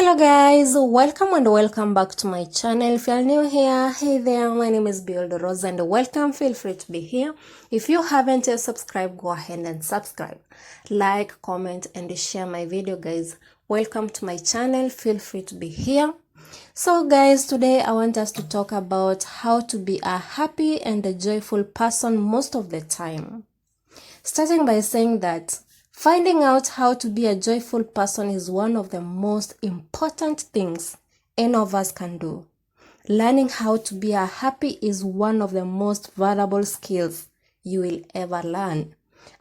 Hello guys, welcome and welcome back to my channel. If you're new here, hey there, my name is Build Rose and welcome. Feel free to be here. If you haven't yet subscribed, go ahead and subscribe, like, comment and share my video guys. Welcome to my channel. Feel free to be here. So guys, today I want us to talk about how to be a happy and a joyful person most of the time. Starting by saying that finding out how to be a joyful person is one of the most important things any of us can do. Learning how to be a happy is one of the most valuable skills you will ever learn.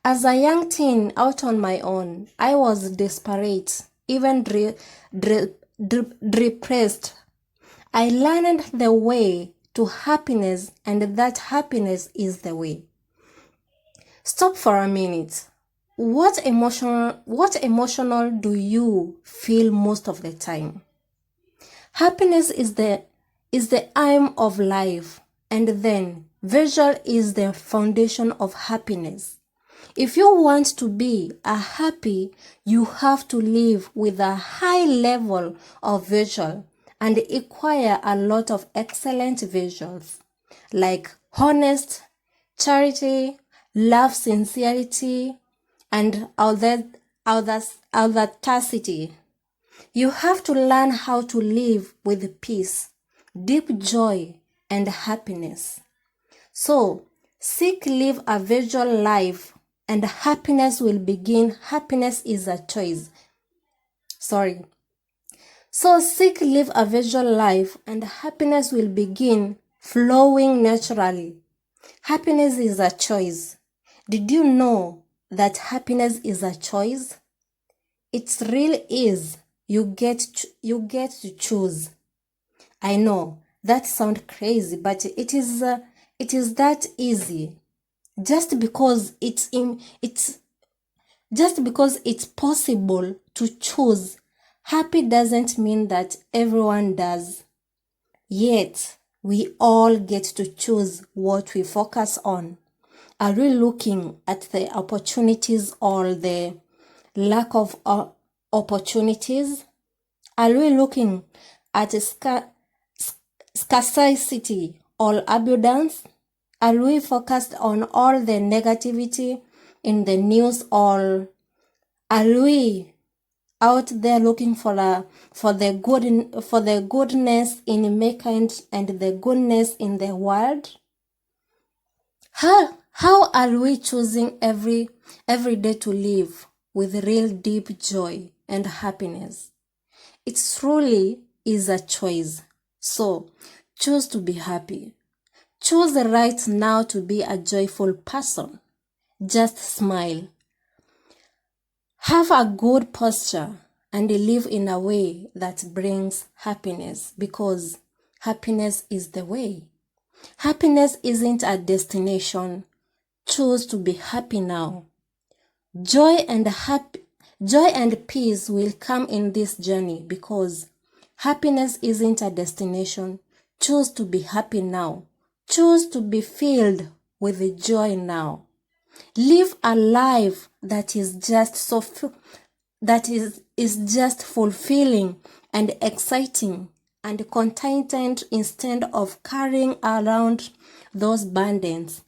As a young teen out on my own, I was desperate, even depressed. I learned the way to happiness, and that happiness is the way. Stop for a minute. What emotional do you feel most of the time? Happiness is the aim of life, and then visual is the foundation of happiness. If you want to be a happy, you have to live with a high level of visual and acquire a lot of excellent visuals like honest, charity, love, sincerity, and authenticity. You have to learn how to live with peace, deep joy, and happiness. So, live a visual life, and happiness will begin. Happiness is a choice. So, live a visual life, and happiness will begin flowing naturally. Happiness is a choice. Did you know that happiness is a choice? It really is. You get to choose. I know that sounds crazy, but it is that easy. Just because it's possible to choose, happy doesn't mean that everyone does. Yet, we all get to choose what we focus on. Are we looking at the opportunities or the lack of opportunities? Are we looking at scarcity or abundance? Are we focused on all the negativity in the news, or are we out there looking for the goodness in mankind and the goodness in the world? How are we choosing every day to live with real deep joy and happiness? It truly is a choice. So, choose to be happy. Choose right now to be a joyful person. Just smile. Have a good posture and live in a way that brings happiness, because happiness is the way. Happiness isn't a destination. Choose to be happy now. Joy and peace will come in this journey, because happiness isn't a destination. Choose to be happy now. Choose to be filled with joy now. Live a life that is just just fulfilling and exciting and contented, instead of carrying around those burdens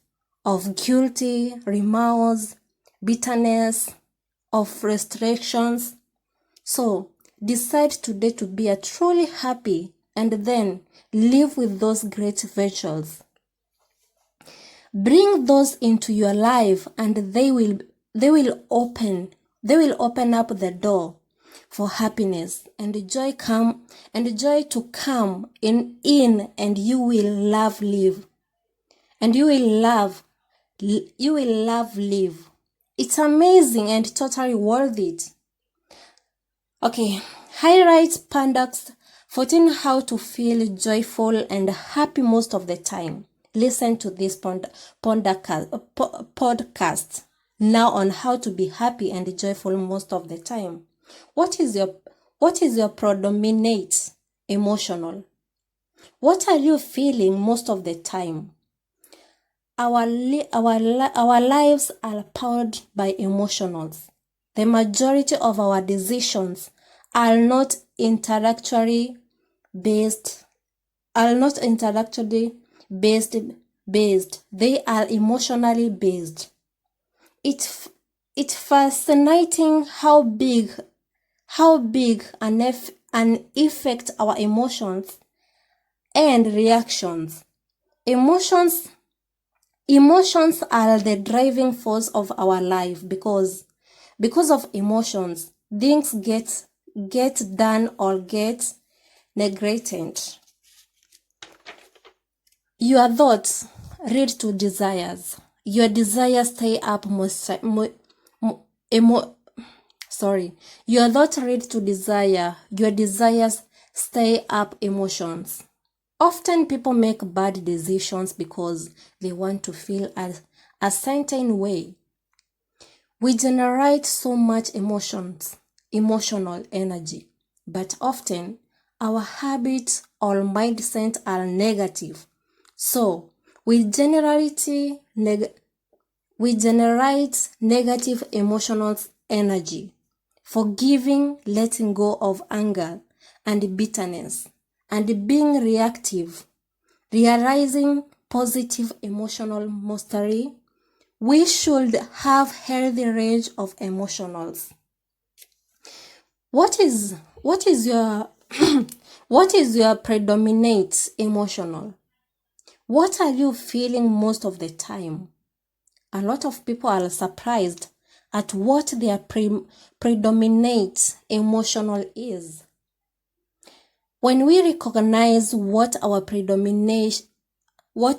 of guilty, remorse, bitterness, of frustrations. So, decide today to be a truly happy, and then live with those great virtues. Bring those into your life, and they will open up the door for happiness and joy to come in, and you will live. And you will love live. It's amazing and totally worth it. Okay, highlight Panda's 14 how to feel joyful and happy most of the time. Listen to this podcast now on how to be happy and joyful most of the time. What is your predominant emotional? What are you feeling most of the time? Our lives are powered by emotions. The majority of our decisions are not intellectually based, based. They are emotionally based. It's fascinating how big an effect our emotions and reactions. Emotions are the driving force of our life, because of emotions, things get done or get neglected. Your thoughts lead to desires. Your desires stay up Your thoughts lead to desire. Your desires stay up emotions. Often people make bad decisions because they want to feel a certain way. We generate so much emotional energy, but often our habits or mindset are negative. So we generate negative emotional energy. Forgiving, letting go of anger and bitterness, and being reactive, realizing positive emotional mastery. We should have healthy range of emotions. What is your what is your predominant emotional? What are you feeling most of the time? A lot of people are surprised at what their predominant emotional is. When we recognize what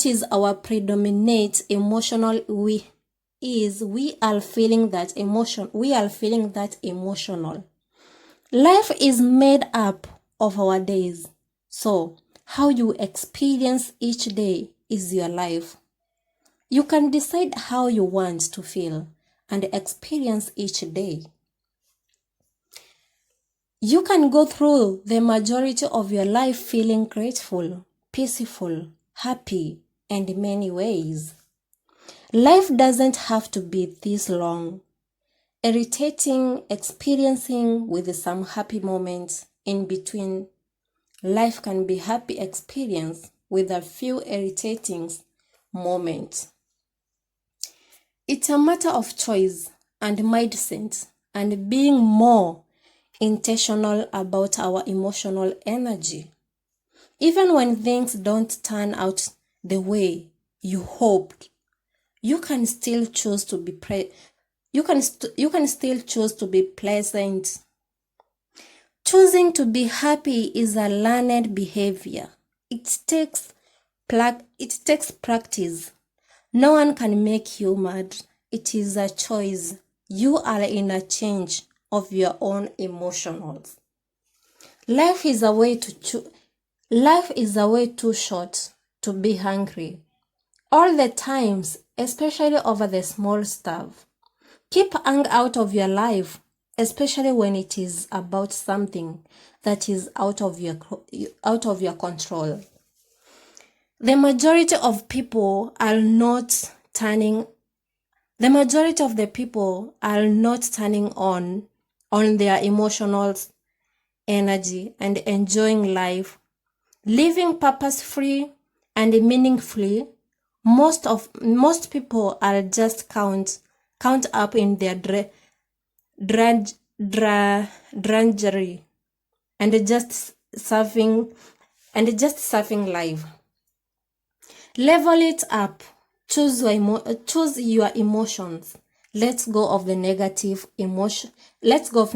is our predominant emotional we are feeling that emotional. Life is made up of our days. So, how you experience each day is your life. You can decide how you want to feel and experience each day. You can go through the majority of your life feeling grateful, peaceful, happy, and in many ways. Life doesn't have to be this long. Irritating, experiencing with some happy moments in between. Life can be happy experience with a few irritating moments. It's a matter of choice and mindset and being more intentional about our emotional energy. Even when things don't turn out the way you hoped, you can still choose to be pleasant. Choosing to be happy is a learned behavior. It takes practice. No one can make you mad. It is a choice. You are in a change of your own emotions. Life is a way too short to be hungry. All the times, especially over the small stuff. Keep anger out of your life, especially when it is about something that is out of your control. The majority of the people are not turning on their emotional energy and enjoying life, living purpose-free and meaningfully. Most people are just count up in their drudgery and just serving life. Level it up. Choose your emotions. Let's go of the negative emotion. Let's go of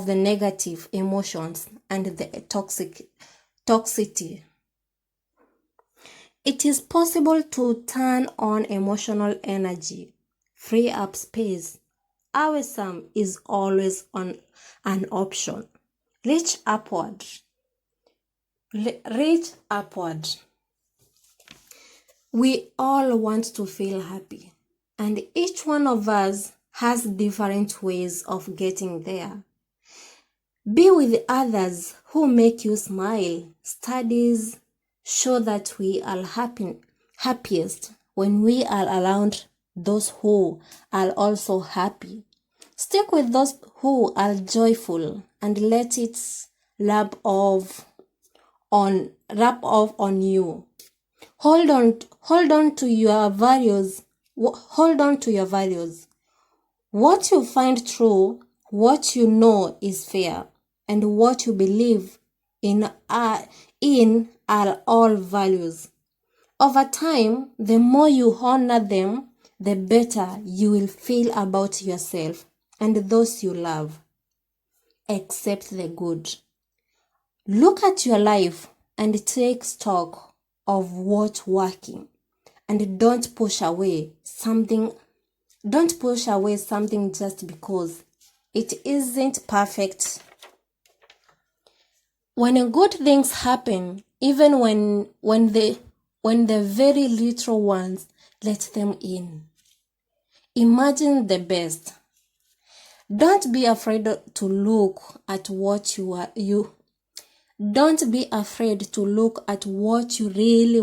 the negative emotions and the toxicity. It is possible to turn on emotional energy, free up space. Awesome is always an option. Reach upward. We all want to feel happy, and each one of us has different ways of getting there. Be with others who make you smile. Studies show that we are happiest when we are around those who are also happy. Stick with those who are joyful and let it rub off on you. Hold on to your values. Hold on to your values. What you find true, what you know is fair, and what you believe in are all values. Over time, the more you honor them, the better you will feel about yourself and those you love. Accept the good. Look at your life and take stock of what's working, and don't push away something just because it isn't perfect. When good things happen, even when the very little ones, let them in. Imagine the best. Don't be afraid to look at what Don't be afraid to look at what you really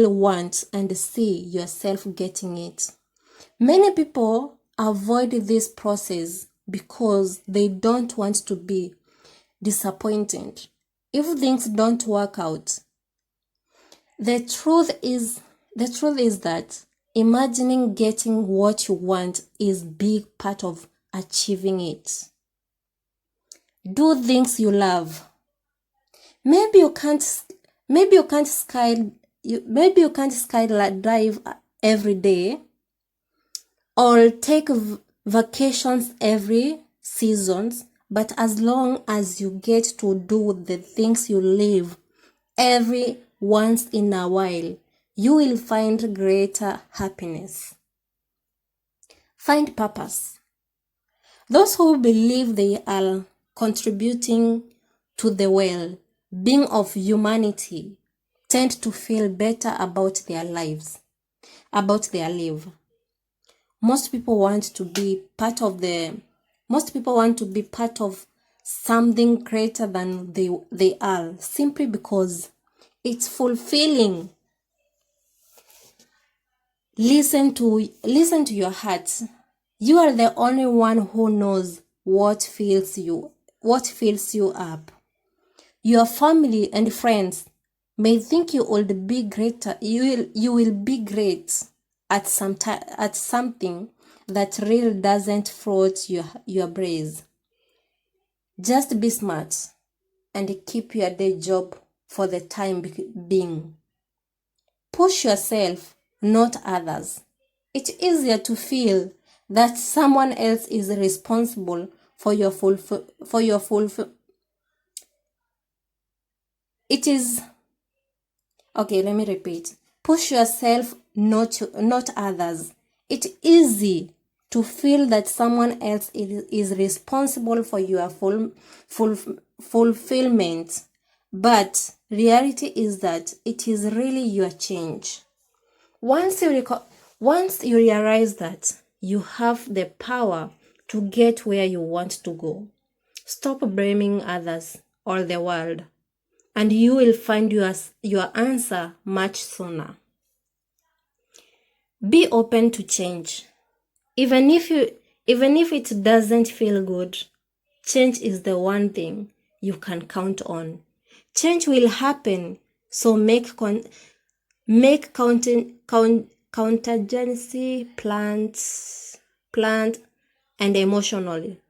want and see yourself getting it. Many people avoid this process because they don't want to be disappointed if things don't work out. The truth is that imagining getting what you want is big part of achieving it. Do things you love. Maybe you can't skydive every day or take vacations every seasons, but as long as you get to do the things you live every once in a while, you will find greater happiness. Find purpose. Those who believe they are contributing to the well-being of humanity tend to feel better about their life. Most people want to be part of something greater than they are, simply because it's fulfilling. Listen to your heart. You are the only one who knows what fills you up. Your family and friends may think you will be greater. You will be great at something that really doesn't float your brains. Just be smart and keep your day job for the time being. Push yourself, not others. It's easier to feel that someone else is responsible for your It is okay. Let me repeat. Push yourself, not others. It's easy to feel that someone else is responsible for your fulfillment, but reality is that it is really your change. Once you realize that you have the power to get where you want to go, stop blaming others or the world, and you will find your answer much sooner. Be open to change. Even if it doesn't feel good, change is the one thing you can count on. Change will happen, so make contingency plans and emotionally.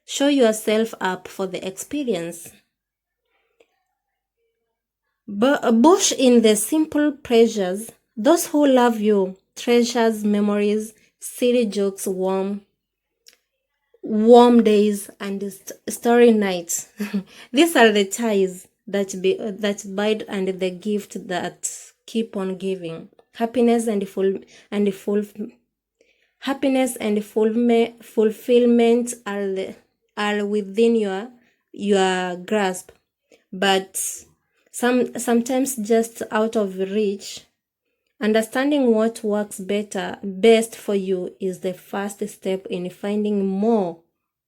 Show yourself up for the experience. Bush in the simple pleasures. Those who love you treasures memories, silly jokes, warm days, and story nights. These are the ties that bind and the gift that keep on giving. Happiness and fulfillment are within your grasp, but sometimes just out of reach. Understanding what works best for you is the first step in finding more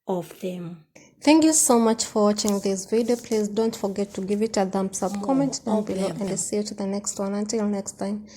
of them. Thank you so much for watching this video. Please don't forget to give it a thumbs up, comment down below, and see you to the next one. Until next time.